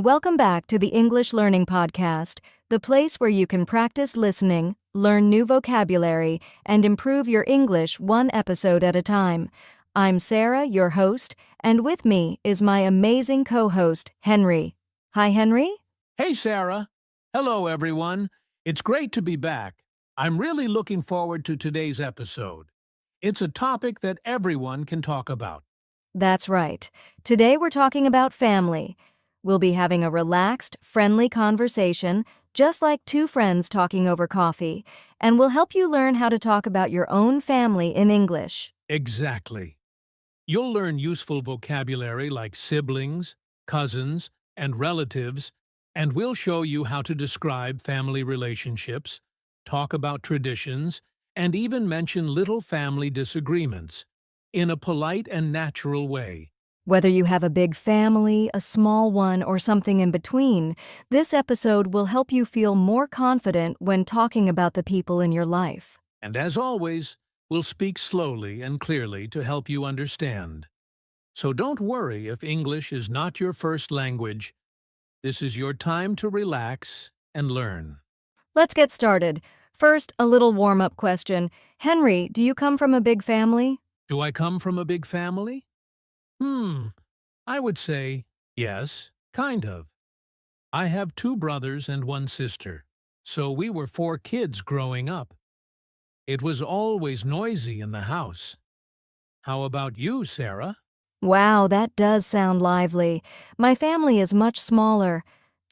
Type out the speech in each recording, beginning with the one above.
and welcome back to the English Learning Podcast, the place where you can practice listening, learn new vocabulary, and improve your English one episode at a time. I'm Sarah, your host, and with me is my amazing co-host, Henry. Hi, Henry. Hey, Sarah. Hello, everyone. It's great to be back. I'm really looking forward to today's episode. It's a topic that everyone can talk about. That's right. Today we're talking about family. We'll be having a relaxed, friendly conversation, just like two friends talking over coffee, and we'll help you learn how to talk about your own family in English. Exactly. You'll learn useful vocabulary like siblings, cousins, and relatives, and we'll show you how to describe family relationships, talk about traditions, and even mention little family disagreements in a polite and natural way. Whether you have a big family, a small one, or something in between, this episode will help you feel more confident when talking about the people in your life. And as always, we'll speak slowly and clearly to help you understand. So don't worry if English is not your first language. This is your time to relax and learn. Let's get started. First, a little warm-up question. Henry, do you come from a big family? Do I come from a big family? I would say yes, kind of. I have 2 brothers and 1 sister, so we were 4 kids growing up. It was always noisy in the house. How about you, Sarah? Wow, that does sound lively. My family is much smaller.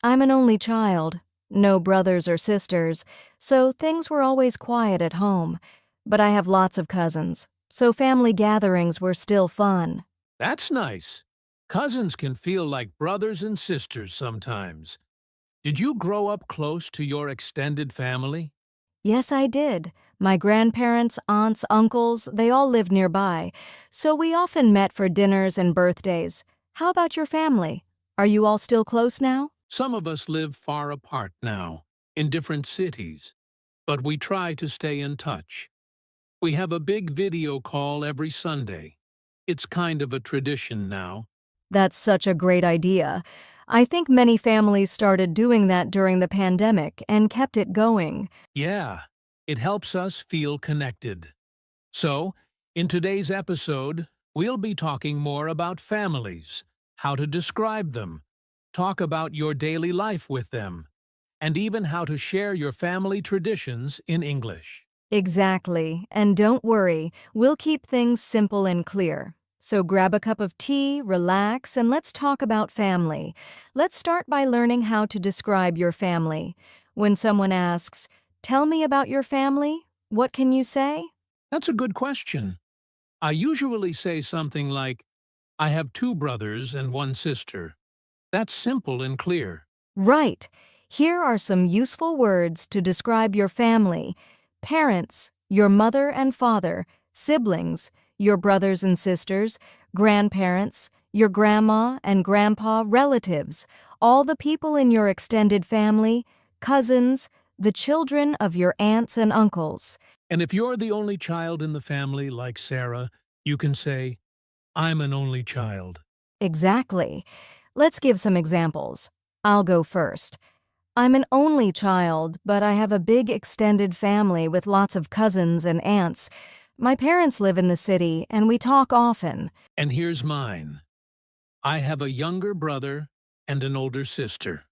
I'm an only child, no brothers or sisters, so things were always quiet at home. But I have lots of cousins, so family gatherings were still fun. That's nice. Cousins can feel like brothers and sisters sometimes. Did you grow up close to your extended family? Yes, I did. My grandparents, aunts, uncles, they all lived nearby, so we often met for dinners and birthdays. How about your family? Are you all still close now? Some of us live far apart now, in different cities, but we try to stay in touch. We have a big video call every Sunday. It's kind of a tradition now. That's such a great idea. I think many families started doing that during the pandemic and kept it going. Yeah, it helps us feel connected. So, in today's episode, we'll be talking more about families, how to describe them, talk about your daily life with them, and even how to share your family traditions in English. Exactly. And don't worry, we'll keep things simple and clear. So grab a cup of tea, relax, and let's talk about family. Let's start by learning how to describe your family. When someone asks, "Tell me about your family," what can you say? That's a good question. I usually say something like, I have 2 brothers and 1 sister. That's simple and clear. Right. Here are some useful words to describe your family. Parents, your mother and father, siblings, your brothers and sisters, grandparents, your grandma and grandpa, relatives, all the people in your extended family, cousins, the children of your aunts and uncles. And if you're the only child in the family, like Sarah, you can say, I'm an only child. Exactly. Let's give some examples. I'll go first. I'm an only child, but I have a big extended family with lots of cousins and aunts. My parents live in the city, and we talk often. And here's mine. I have a younger brother and an older sister.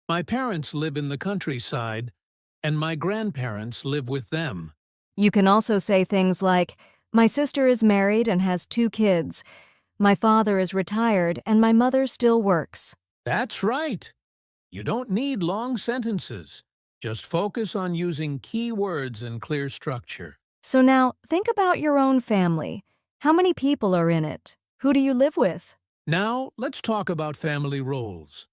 My parents live in the countryside, and my grandparents live with them. You can also say things like, my sister is married and has 2 kids. My father is retired, and my mother still works. That's right. You don't need long sentences. Just focus on using key words and clear structure. So now, think about your own family. How many people are in it? Who do you live with? Now, let's talk about family roles.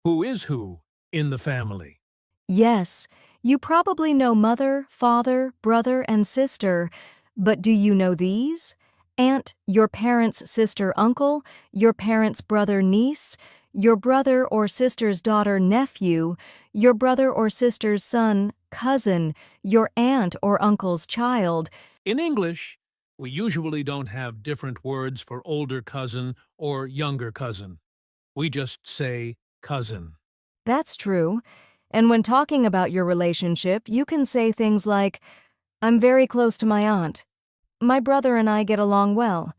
Who is who in the family? Yes, you probably know mother, father, brother, and sister, but do you know these? Aunt, your parents' sister, uncle, your parents' brother, niece, your brother or sister's daughter, nephew, your brother or sister's son, cousin, your aunt or uncle's child. In English, we usually don't have different words for older cousin or younger cousin. We just say cousin. That's true. And when talking about your relationship, you can say things like, I'm very close to my aunt. My brother and I get along well.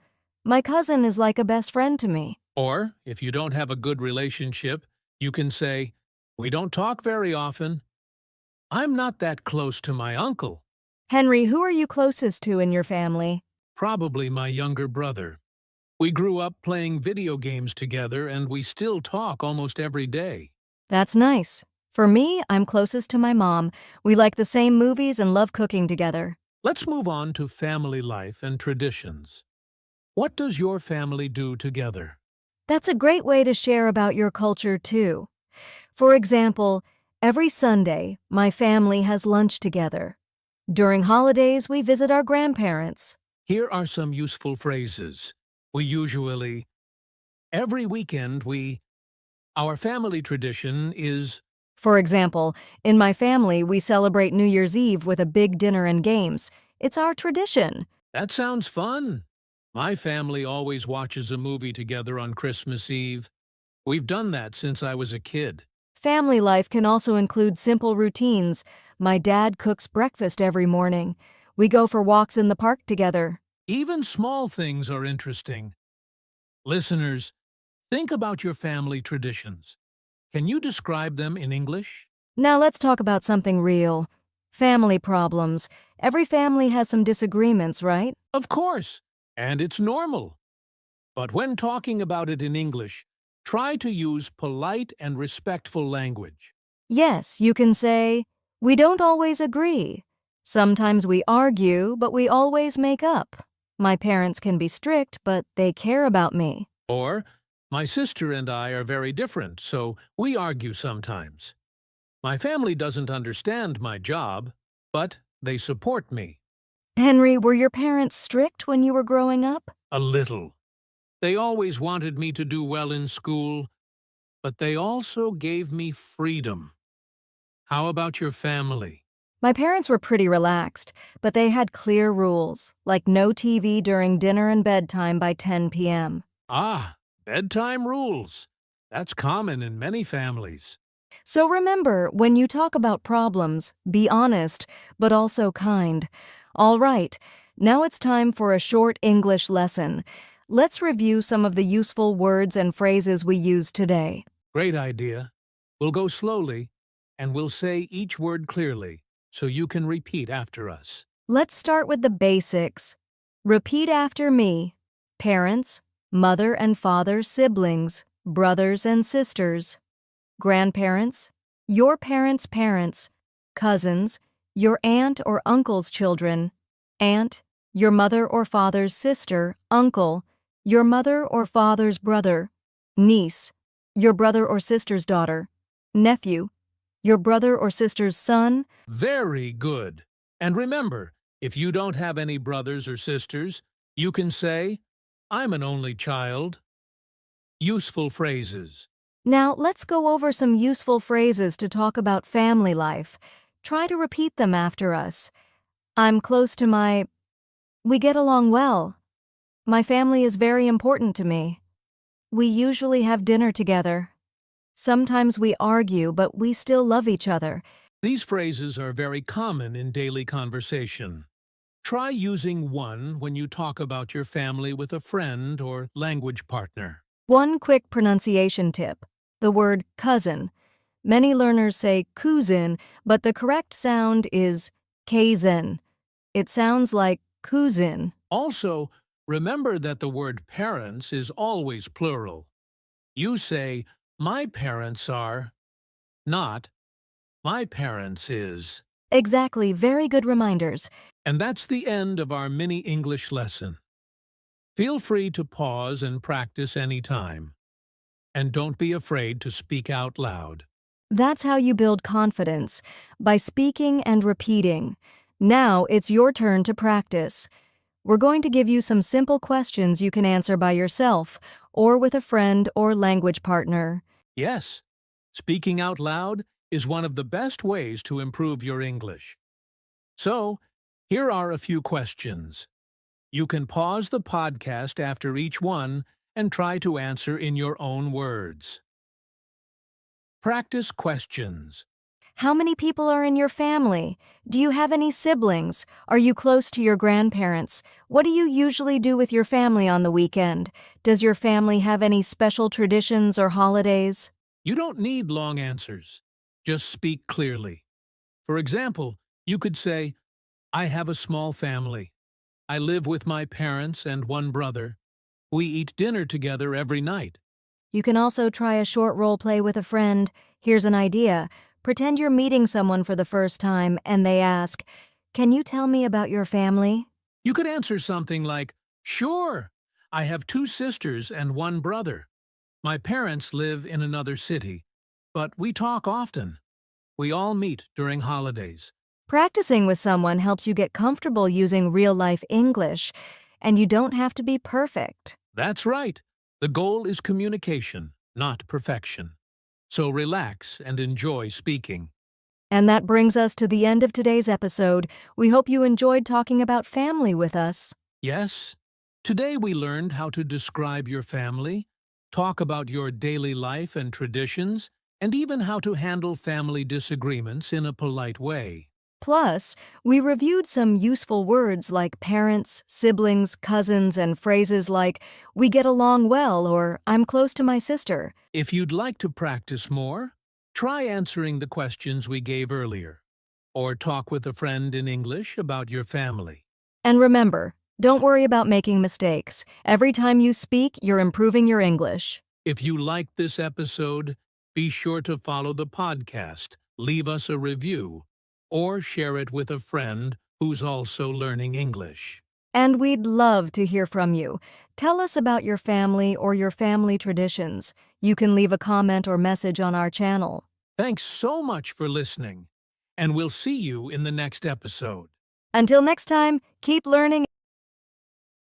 My cousin is like a best friend to me. Or, if you don't have a good relationship, you can say, we don't talk very often. I'm not that close to my uncle. Henry, who are you closest to in your family? Probably my younger brother. We grew up playing video games together and we still talk almost every day. That's nice. For me, I'm closest to my mom. We like the same movies and love cooking together. Let's move on to family life and traditions. What does your family do together? That's a great way to share about your culture, too. For example, every Sunday, my family has lunch together. During holidays, we visit our grandparents. Here are some useful phrases. Every weekend our family tradition is, For example, in my family, we celebrate New Year's Eve with a big dinner and games. It's our tradition. that sounds fun. My family always watches a movie together on Christmas Eve. We've done that since I was a kid. Family life can also include simple routines. My dad cooks breakfast every morning. We go for walks in the park together. Even small things are interesting. Listeners, think about your family traditions. Can you describe them in English? Now let's talk about something real. Family problems. Every family has some disagreements, right? Of course, and it's normal. But when talking about it in English, try to use polite and respectful language. Yes, you can say, we don't always agree. Sometimes we argue, but we always make up. My parents can be strict, but they care about me. Or, my sister and I are very different, so we argue sometimes. My family doesn't understand my job, but they support me. Henry, were your parents strict when you were growing up? A little. They always wanted me to do well in school, but they also gave me freedom. How about your family? My parents were pretty relaxed, but they had clear rules, like no TV during dinner and bedtime by 10 p.m. Ah, bedtime rules. That's common in many families. So remember, when you talk about problems, be honest, but also kind. All right, now it's time for a short English lesson. Let's review some of the useful words and phrases we used today. Great idea. We'll go slowly, and we'll say each word clearly, so you can repeat after us. Let's start with the basics. Repeat after me. Parents, mother and father, siblings, brothers and sisters. Grandparents, your parents' parents. Cousins, your aunt or uncle's children. Aunt, your mother or father's sister, uncle, your mother or father's brother. Niece, your brother or sister's daughter. Nephew, your brother or sister's son. Very good. And remember, if you don't have any brothers or sisters, you can say, I'm an only child. Useful phrases. Now, let's go over some useful phrases to talk about family life. Try to repeat them after us. I'm close to my... We get along well. My family is very important to me. We usually have dinner together. Sometimes we argue, but we still love each other. These phrases are very common in daily conversation. Try using one when you talk about your family with a friend or language partner. One quick pronunciation tip. The word cousin. Many learners say cousin, but the correct sound is kazin. It sounds like cousin. Also, remember that the word parents is always plural. You say, my parents are, not, my parents is. Exactly, very good reminders. And that's the end of our mini English lesson. Feel free to pause and practice anytime. And don't be afraid to speak out loud. That's how you build confidence, by speaking and repeating. Now it's your turn to practice. We're going to give you some simple questions you can answer by yourself, or with a friend or language partner. Yes, speaking out loud is one of the best ways to improve your English. So, here are a few questions. You can pause the podcast after each one and try to answer in your own words. Practice questions. How many people are in your family? Do you have any siblings? Are you close to your grandparents? What do you usually do with your family on the weekend? Does your family have any special traditions or holidays? You don't need long answers. Just speak clearly. For example, you could say, I have a small family. I live with my parents and one brother. We eat dinner together every night. You can also try a short role play with a friend. Here's an idea. Pretend you're meeting someone for the first time and they ask, "Can you tell me about your family?" You could answer something like, Sure, I have 2 sisters and one brother. My parents live in another city, but we talk often. We all meet during holidays. Practicing with someone helps you get comfortable using real-life English, and you don't have to be perfect. That's right. The goal is communication, not perfection. So relax and enjoy speaking. And that brings us to the end of today's episode. We hope you enjoyed talking about family with us. Yes? Today we learned how to describe your family, talk about your daily life and traditions, and even how to handle family disagreements in a polite way. Plus, we reviewed some useful words like parents, siblings, cousins, and phrases like, "we get along well" or "I'm close to my sister." If you'd like to practice more, try answering the questions we gave earlier, or talk with a friend in English about your family. And remember, don't worry about making mistakes. Every time you speak, you're improving your English. If you liked this episode, be sure to follow the podcast, leave us a review, or share it with a friend who's also learning English. And we'd love to hear from you. Tell us about your family or your family traditions. You can leave a comment or message on our channel. Thanks so much for listening, and we'll see you in the next episode. Until next time, keep learning.